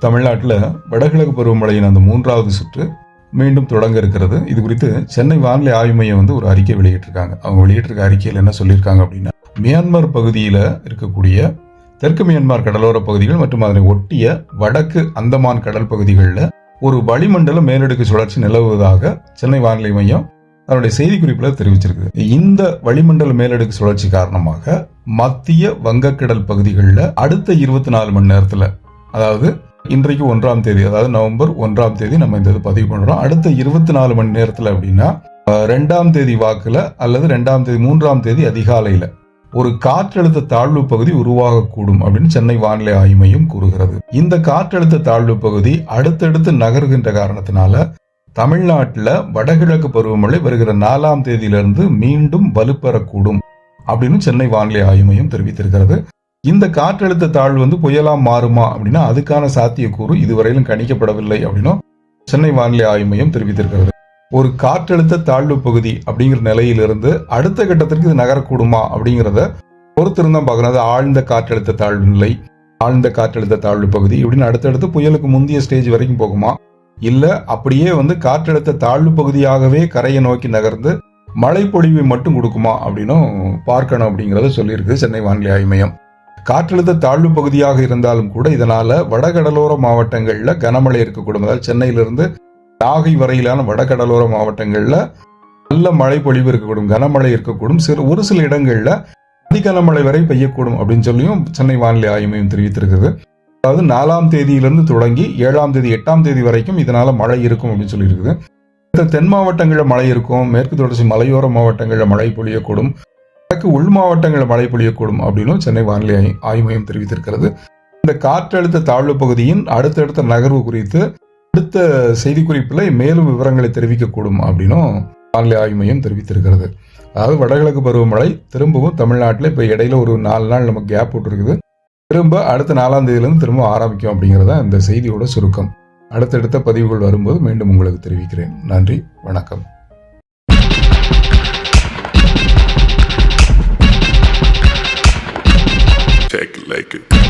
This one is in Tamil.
தமிழ்நாட்டில் வடகிழக்கு பருவமழையின் அந்த 3வது சுற்று மீண்டும் தொடங்க இருக்கிறது. இது குறித்து சென்னை வானிலை ஆய்வு மையம் ஒரு அறிக்கை வெளியிட்டிருக்காங்க. அவங்க வெளியிட்டிருக்க அறிக்கையில் என்ன சொல்லியிருக்காங்க அப்படின்னா, மியான்மர் பகுதியில் இருக்கக்கூடிய தெற்கு மியான்மர் கடலோர பகுதிகள் மற்றும் அதனை ஒட்டிய வடக்கு அந்தமான் கடல் பகுதிகளில் ஒரு வளிமண்டல மேலடுக்கு சுழற்சி நிலவுவதாக சென்னை வானிலை மையம் அதனுடைய செய்திக்குறிப்பில் தெரிவிச்சிருக்கு. இந்த வளிமண்டல மேலடுக்கு சுழற்சி காரணமாக மத்திய வங்கக்கடல் பகுதிகளில் அடுத்த 24 மணி நேரத்தில், அதாவது இன்றைக்கு 1ஆம் தேதி, அதாவது நவம்பர் 1ஆம் தேதி நம்ம இந்த பதிவு பண்றோம். அடுத்த 24 மணி நேரத்தில் அப்படின்னா 2ஆம் தேதி வாக்குல அல்லது 2ஆம் தேதி 3ஆம் தேதி அதிகாலையில ஒரு காற்றழுத்த தாழ்வு பகுதி உருவாகக்கூடும் அப்படின்னு சென்னை வானிலை ஆய்வு மையம் கூறுகிறது. இந்த காற்றழுத்த தாழ்வு பகுதி அடுத்தடுத்து நகர்கின்ற காரணத்தினால தமிழ்நாட்டில் வடகிழக்கு பருவமழை வருகிற 4ஆம் தேதியிலிருந்து மீண்டும் வலுப்பெறக்கூடும் அப்படின்னு சென்னை வானிலை ஆய்வு மையம் தெரிவித்திருக்கிறது. இந்த காற்றழுத்த தாழ்வு புயலா மாறுமா அப்படின்னா அதுக்கான சாத்தியக்கூறு இதுவரையிலும் கணிக்கப்படவில்லை அப்படின்னும் சென்னை வானிலை ஆய்வு மையம் தெரிவித்திருக்கிறது. ஒரு காற்றழுத்த தாழ்வு பகுதி அப்படிங்கிற நிலையிலிருந்து அடுத்த கட்டத்திற்கு இது நகரக்கூடுமா அப்படிங்கிறத பொறுத்திருந்தான் பார்க்கணும். அது ஆழ்ந்த காற்றழுத்த தாழ்வு நிலை, ஆழ்ந்த காற்றழுத்த தாழ்வு பகுதி இப்படின்னு அடுத்தடுத்து புயலுக்கு முந்தைய ஸ்டேஜ் வரைக்கும் போகுமா, இல்ல அப்படியே காற்றழுத்த தாழ்வு பகுதியாகவே கரையை நோக்கி நகர்ந்து மழை பொழிவை மட்டும் கொடுக்குமா அப்படின்னும் பார்க்கணும் அப்படிங்கறத சொல்லியிருக்கு சென்னை வானிலை ஆய்வு மையம். காற்றழுத்த தாழ்வு பகுதியாக இருந்தாலும் கூட இதனால வடகடலோர மாவட்டங்கள்ல கனமழை இருக்கக்கூடும். அதாவது சென்னையிலிருந்து நாகை வரையிலான வடகடலோர மாவட்டங்கள்ல நல்ல மழை பொழிவு இருக்கக்கூடும், கனமழை இருக்கக்கூடும், ஒரு சில இடங்கள்ல அதி கனமழை வரை பெய்யக்கூடும் அப்படின்னு சொல்லியும் சென்னை வானிலை ஆய்வு மையம் தெரிவித்திருக்கிறது. அதாவது 4ஆம் தேதியிலிருந்து தொடங்கி 7ஆம் தேதி 8ஆம் தேதி வரைக்கும் இதனால மழை இருக்கும் அப்படின்னு சொல்லியிருக்குது. தென் மாவட்டங்களில் மழை இருக்கும், மேற்கு தொடர்ச்சி மலையோர மாவட்டங்களில் மழை பொழியக்கூடும், வடக்கு உள் மாவட்டங்களில் மழை பொழியக்கூடும் அப்படின்னு சென்னை வானிலை ஆய்வு மையம் தெரிவித்திருக்கிறது. இந்த காற்றழுத்த தாழ்வு பகுதியின் அடுத்தடுத்த நகர்வு குறித்து அடுத்த செய்திக்குறிப்பில் மேலும் விவரங்களை தெரிவிக்கக்கூடும் அப்படின்னும் வானிலை ஆய்வு மையம் தெரிவித்திருக்கிறது. அதாவது வடகிழக்கு பருவமழை திரும்பவும் தமிழ்நாட்டில் இப்போ இடையில ஒரு 4 நாள் நமக்கு கேப் விட்டுருக்குது. திரும்ப அடுத்த 4ஆம் தேதியிலிருந்து திரும்ப ஆரம்பிக்கும் அப்படிங்கிறதா இந்த செய்தியோட சுருக்கம். அடுத்தடுத்த பதிவுகள் வரும்போது மீண்டும் உங்களுக்கு தெரிவிக்கிறேன். நன்றி, வணக்கம். Take it like it.